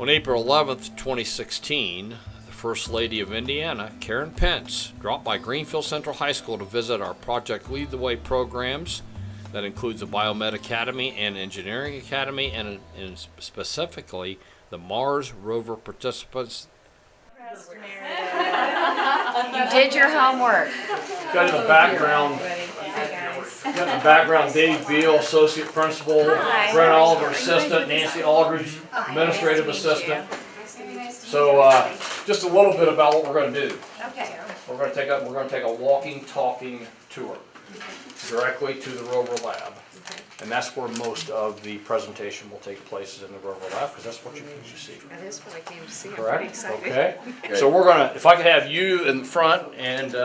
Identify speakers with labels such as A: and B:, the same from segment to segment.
A: On April 11th, 2016, the First Lady of Indiana, Karen Pence, dropped by Greenfield Central High School to visit our Project Lead the Way programs. That includes the Biomed Academy and Engineering Academy, and specifically the Mars rover participants.
B: You did your homework.
A: Got in the background, Dave Beal, Associate Principal, Brent Oliver, Assistant, Nancy Aldridge, Administrative Assistant. So just a little bit about what we're going to do.
B: Okay.
A: We're going to take a walking, talking tour directly to the rover lab. And that's where most of the presentation will take place, is in the rover lab, because that's what you came to see.
B: That is what I came to see. I'm
A: Correct?
B: pretty excited.
A: Okay. So we're going to, if I could have you in the front and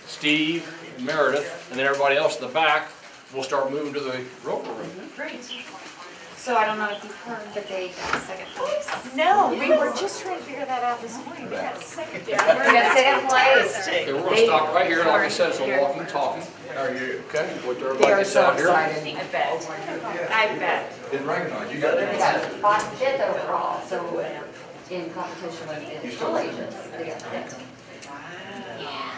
A: Steve and Meredith, and then everybody else in the back, we'll start moving to the rover room.
B: Great.
C: So I don't know if you've heard, but they got second place.
B: No, we were just trying to figure that out this morning. We got a second.
C: We got second place.
A: Okay, we're going to stop right here. Like I said, it's a walking, talking. How are you? Okay. What
C: They
A: everybody
C: are
A: gets
C: so
A: out here.
C: excited.
B: I bet. I bet.
D: Didn't recognize you. Got
C: They
D: it.
C: got fifth overall, so in competition with the collegians, they got fifth.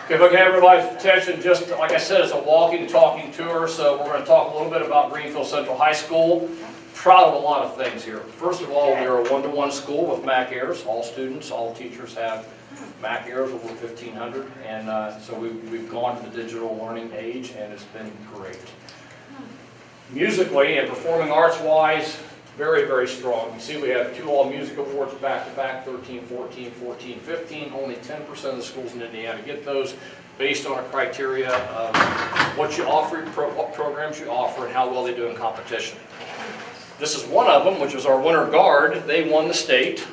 A: Okay, if I can have everybody's attention, just like I said, it's a walking, talking tour, so we're going to talk a little bit about Greenfield Central High School. Proud of a lot of things here. First of all, we are a one-to-one school with Mac Airs. All students, all teachers have Mac Airs, over 1,500, and so we've gone to the digital learning age, and it's been great. Musically and performing arts-wise, very, very strong. You see we have 2 all-music awards back-to-back, 13, 14, 14, 15. Only 10% of the schools in Indiana get those, based on a criteria of what you offer, what programs you offer, and how well they do in competition. This is one of them, which is our winter guard. They won the state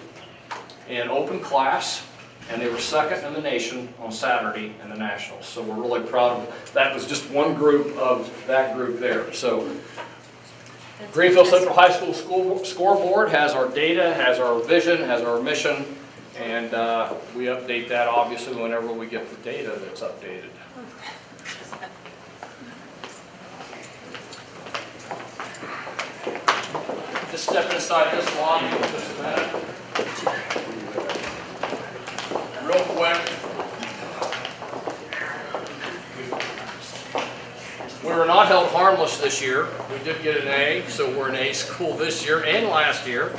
A: in open class, and they were second in the nation on Saturday in the nationals. So we're really proud of that. Was just one group of that group there. So Greenfield Central High School scoreboard has our data, has our vision, has our mission, and we update that obviously whenever we get the data that's updated. Just step inside this lobby for just a minute. Real quick. We were not held harmless this year. We did get an A, so we're an A school this year and last year.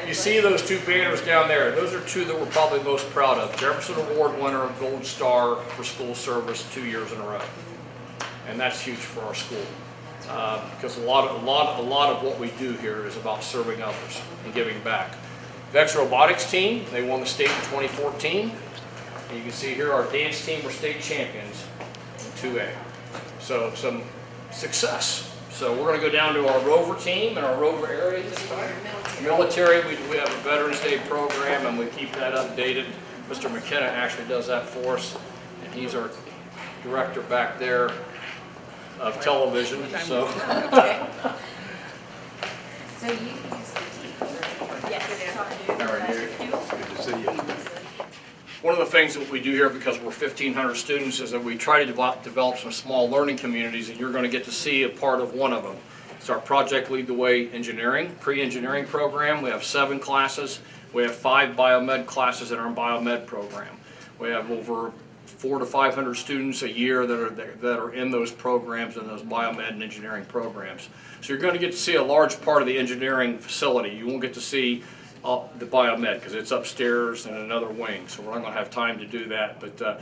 A: You see those 2 banners down there. Those are 2 that we're probably most proud of. Jefferson Award winner, Gold Star for school service 2 years in a row. And that's huge for our school. Because a lot of what we do here is about serving others and giving back. Vex Robotics team, they won the state in 2014. And you can see here our dance team were state champions in 2A. So some success. So we're going to go down to our rover team and our rover area this time. Military, we have a Veterans Day program, and we keep that updated. Mr. McKenna actually does that for us, and he's our director back there of television. So.
C: So you use the team.
B: Yes.
D: How are you? Good to see you.
A: One of the things that we do here, because we're 1,500 students, is that we try to develop some small learning communities, and you're going to get to see a part of one of them. It's our Project Lead the Way engineering, pre-engineering program. We have 7 classes. We have 5 biomed classes in our biomed program. We have over 400 to 500 students a year that are in those programs, in those biomed and engineering programs. So you're going to get to see a large part of the engineering facility. You won't get to see the biomed because it's upstairs in another wing, so we're not going to have time to do that. But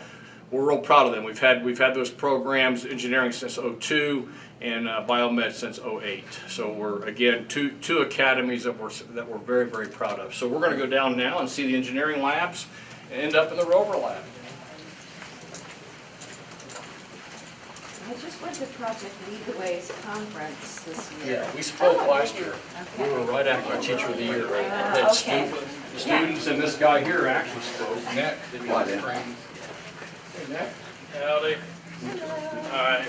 A: we're real proud of them. We've had those programs, engineering since '02 and biomed since '08. So we're again two academies that we're very, very proud of. So we're going to go down now and see the engineering labs and end up in the rover lab.
B: I just went to Project Lead the Way's conference this year.
A: Yeah, we spoke last year. We were right after our Teacher of the Year. That students and this guy here actually spoke. Nick, did you want to bring? Hey, Nick.
E: Howdy. Hi,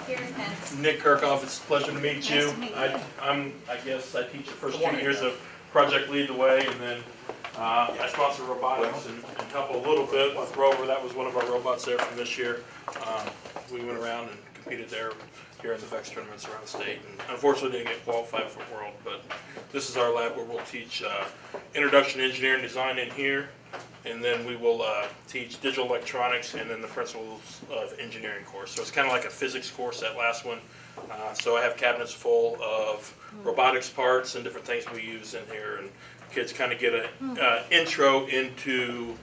C: Karen Pence.
E: Nick Kirkhoff. It's a pleasure to meet you.
C: Nice to meet you.
E: I guess I teach the first 2 years of Project Lead the Way, and then I sponsor robotics and help a little bit with Rover. That was one of our robots there from this year. We went around and competed there here in the VEX tournaments around the state, and unfortunately didn't get qualified for World, but this is our lab where we'll teach introduction to engineering design in here, and then we will teach digital electronics and then the principles of engineering course. So it's kind of like a physics course, that last one. So I have cabinets full of robotics parts and different things we use in here, and kids kind of get an intro into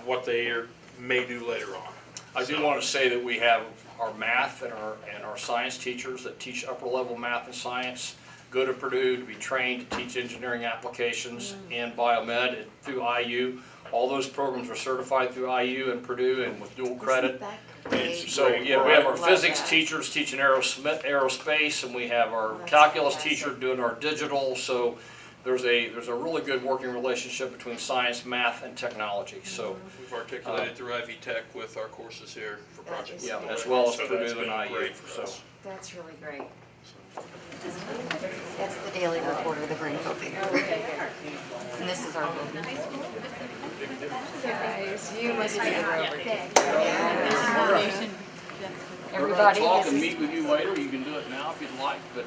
E: what they may do later on.
A: I do want to say that we have our math and our science teachers that teach upper level math and science go to Purdue to be trained to teach engineering applications and biomed through IU. All those programs are certified through IU and Purdue and with dual credit.
B: Isn't that
A: And
B: great?
A: so, yeah, we have our
B: Love
A: physics
B: that.
A: teachers teaching aerospace, and we have our calculus teacher doing our digital. So there's a really good working relationship between science, math, and technology. So,
E: We've articulated through Ivy Tech with our courses here for
B: That
E: Project
B: is
E: Lead
A: yeah,
E: the Way.
A: as well as
E: So
A: Purdue
E: that's
A: and
E: been
A: IU.
E: great for
A: So.
E: us.
B: That's really great.
C: That's the daily reporter, the Greenfield paper. And this is our building.
B: Guys, you must be the Rover team.
A: We're going to
C: Everybody,
A: talk
C: this
A: and
C: is,
A: meet with you later. You can do it now if you'd like, but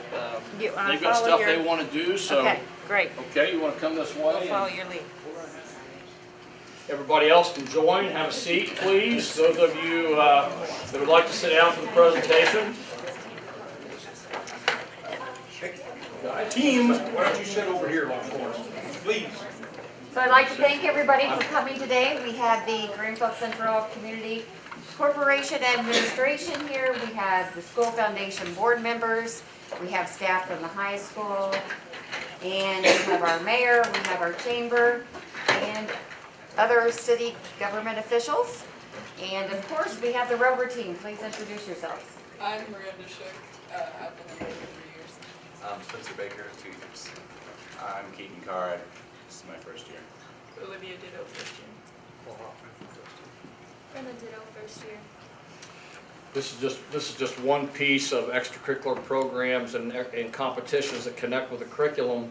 B: You wanna
A: they've got
B: follow
A: stuff
B: your-
A: they want to do. So,
B: Okay, great.
A: okay, you want to come this way?
B: Follow
A: And
B: your lead.
A: everybody else can join. Have a seat, please. Those of you that would like to sit down for the presentation. Team, why don't you sit over here for us, please?
C: so I'd like to thank everybody for coming today. We have the Greenfield Central Community Corporation Administration here. We have the School Foundation board members. We have staff from the high school. And we have our mayor, we have our chamber, and other city government officials. And of course, we have the Rover team. Please introduce yourselves.
F: I'm Miranda Shook. I've been here 3 years.
G: I'm Spencer Baker, 2 years. I'm Keaton Carr. This is my first year.
F: Olivia Ditto first year.
H: Brenda Ditto first year.
A: This is just one piece of extracurricular programs and competitions that connect with the curriculum.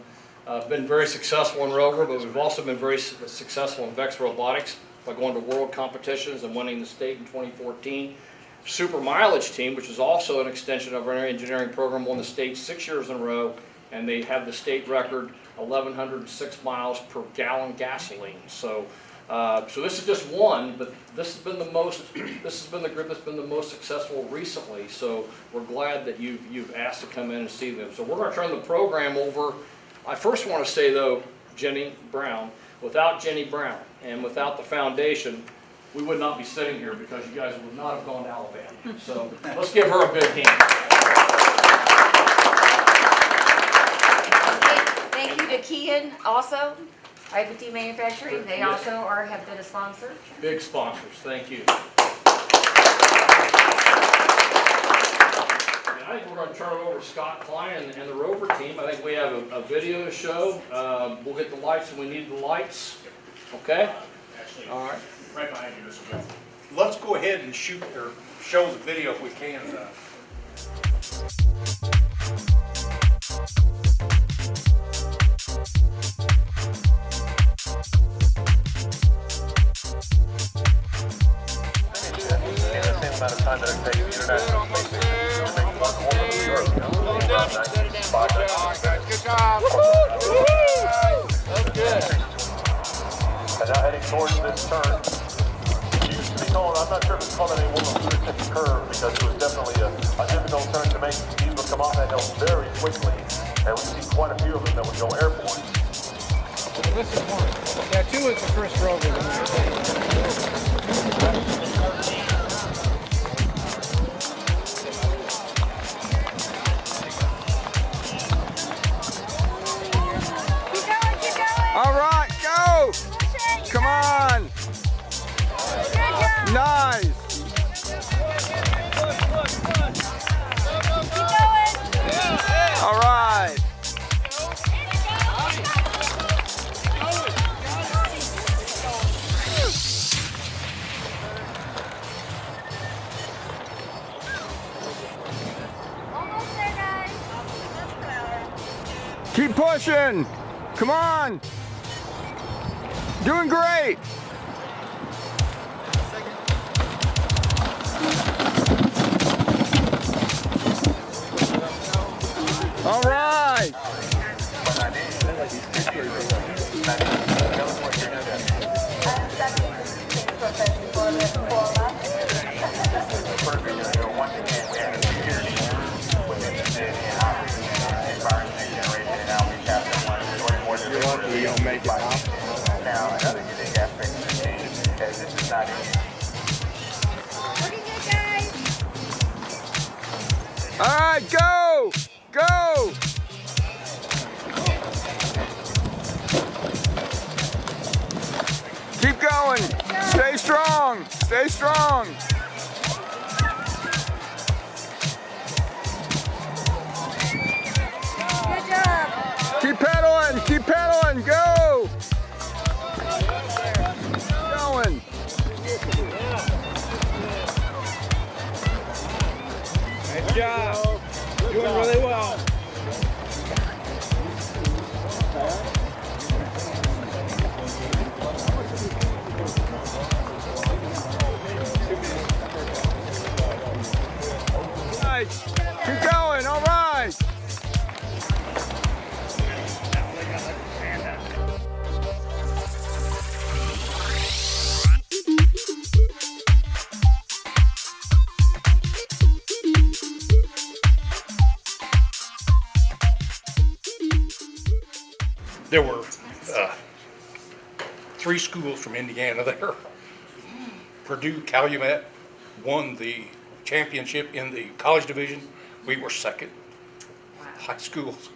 A: Been very successful in Rover, but we've also been very successful in VEX Robotics by going to world competitions and winning the state in 2014. Super Mileage Team, which is also an extension of our engineering program, won the state 6 years in a row, and they have the state record 1,106 miles per gallon gasoline. So this is just one, but this has been the most. This has been the group that's been the most successful recently. So we're glad that you've asked to come in and see them. So we're going to turn the program over. I first want to say though, Jenny Brown. Without Jenny Brown and without the foundation, we would not be sitting here because you guys would not have gone to Alabama. So let's give her a big hand.
C: Thank you to Kean also, IBT Manufacturing. They also have been a sponsor.
A: Big sponsors, thank you. And I think we're going to turn it over to Scott Klein and the Rover team. I think we have a video to show. We'll get the lights when we need the lights. Okay?
I: Actually,
A: All right.
I: right behind you, Mr. Smith. Let's go ahead and shoot or show the video if we can.
J: And now heading towards this turn. It used to be called, I'm not sure if it's called any woman curve because it was definitely a difficult turn to make. These would come off that hill very quickly, and we see quite a few of them that would go airborne.
K: This is one. Yeah, 2 is the first Rover.
L: All right, go! Come on! Nice! All right!
H: Almost there, guys.
L: Keep pushing! Come on! Doing great! All right! You're lucky you don't make it out.
J: Now, another unique aspect of the team is this is not easy.
L: All right, go! Go! Keep going. Stay strong. Stay strong.
H: Good job.
L: Keep pedaling. Keep pedaling. Go. Going. Nice job. Doing really well. Right. Keep going. All right.
I: There were 3 schools from Indiana there. Purdue Calumet won the championship in the college division. We were second. High schools.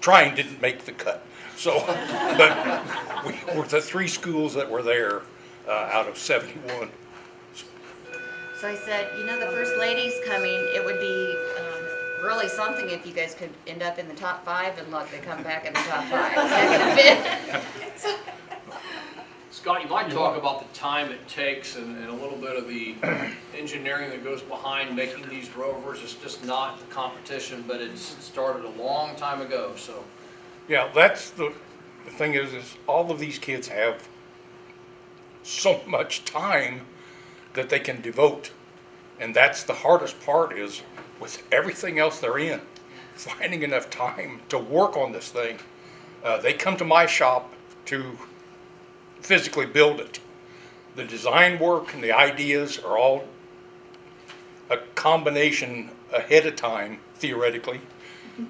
I: Trying didn't make the cut. So, but we were the 3 schools that were there out of 71.
C: So I said, you know, the first lady's coming. It would be really something if you guys could end up in the top 5, and look, they come back in the top 5. Second and fifth.
A: Scott, you might talk about the time it takes and a little bit of the engineering that goes behind making these rovers. It's just not the competition, but it's started a long time ago, so.
I: Yeah, that's the thing is all of these kids have so much time that they can devote. And that's the hardest part is with everything else they're in, finding enough time to work on this thing. They come to my shop to physically build it. The design work and the ideas are all a combination ahead of time, theoretically.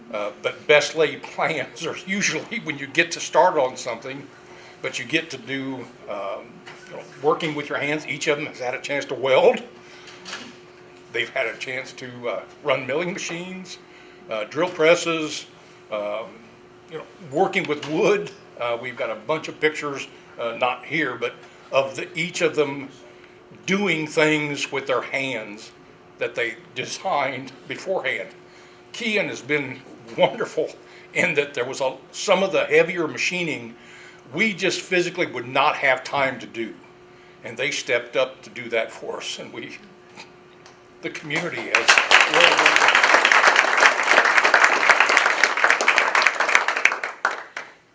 I: But best laid plans are usually when you get to start on something, but you get to do working with your hands. Each of them has had a chance to weld. They've had a chance to run milling machines, drill presses, working with wood. We've got a bunch of pictures, not here, but of each of them doing things with their hands that they designed beforehand. Kean has been wonderful in that there was some of the heavier machining we just physically would not have time to do. And they stepped up to do that for us, and the community has really done.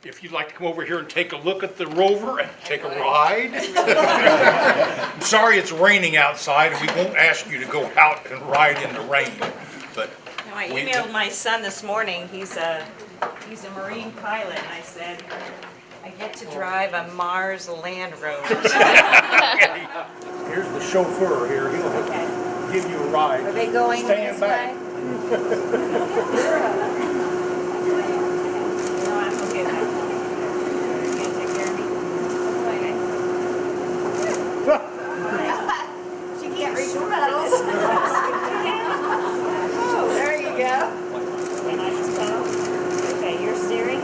I: If you'd like to come over here and take a look at the rover and take a ride. I'm sorry it's raining outside, and we won't ask you to go out and ride in the rain. But
B: I emailed my son this morning. He's a Marine pilot, and I said, I get to drive a Mars Land Rover.
I: Here's the chauffeur here. He'll give you a ride.
C: Are they going
I: Stand
C: this
I: back.
C: way?
B: No, I'm okay with that. You gonna take care of me?
C: She can't reach the pedals. Oh, there you go.
B: And I just pedal. Okay, you're steering.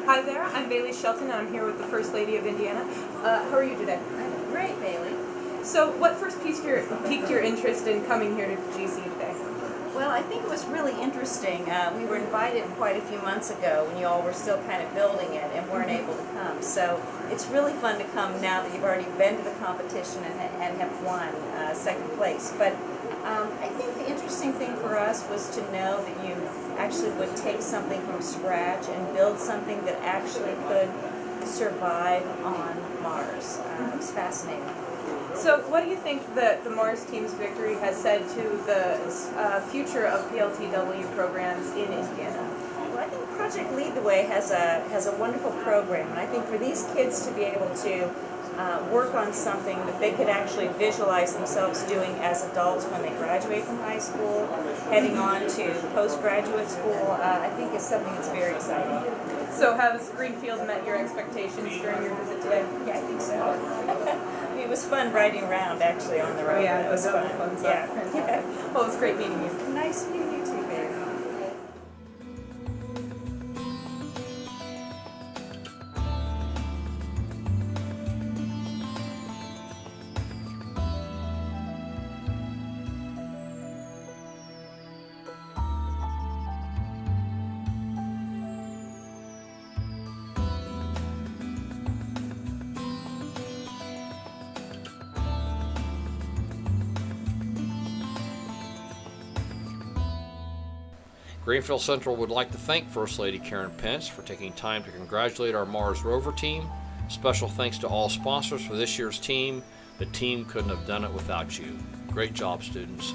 F: Hi there, I'm Bailey Shelton, and I'm here with the First Lady of Indiana. How are you today?
B: I'm great, Bailey.
F: So, what first piqued your interest in coming here to GC today?
B: Well, I think it was really interesting. We were invited quite a few months ago when you all were still kind of building it and weren't able to come. So it's really fun to come now that you've already been to the competition and have won second place. But I think the interesting thing for us was to know that you actually would take something from scratch and build something that actually could survive on Mars. It was fascinating.
F: So, what do you think that the Mars team's victory has said to the future of PLTW programs in Indiana?
B: Well, I think Project Lead the Way has a wonderful program, and I think for these kids to be able to work on something that they could actually visualize themselves doing as adults when they graduate from high school, heading on to postgraduate school, I think is something that's very exciting.
F: So, has Greenfield met your expectations during your visit today?
B: Yeah, I think so. I mean, it was fun riding around actually on the road.
F: Yeah,
B: it was fun.
F: fun stuff.
B: Yeah.
F: Fantastic. Well, it was great meeting you.
B: Nice meeting you too, babe.
A: Greenfield Central would like to thank First Lady Karen Pence for taking time to congratulate our Mars rover team. Special thanks to all sponsors for this year's team. The team couldn't have done it without you. Great job, students.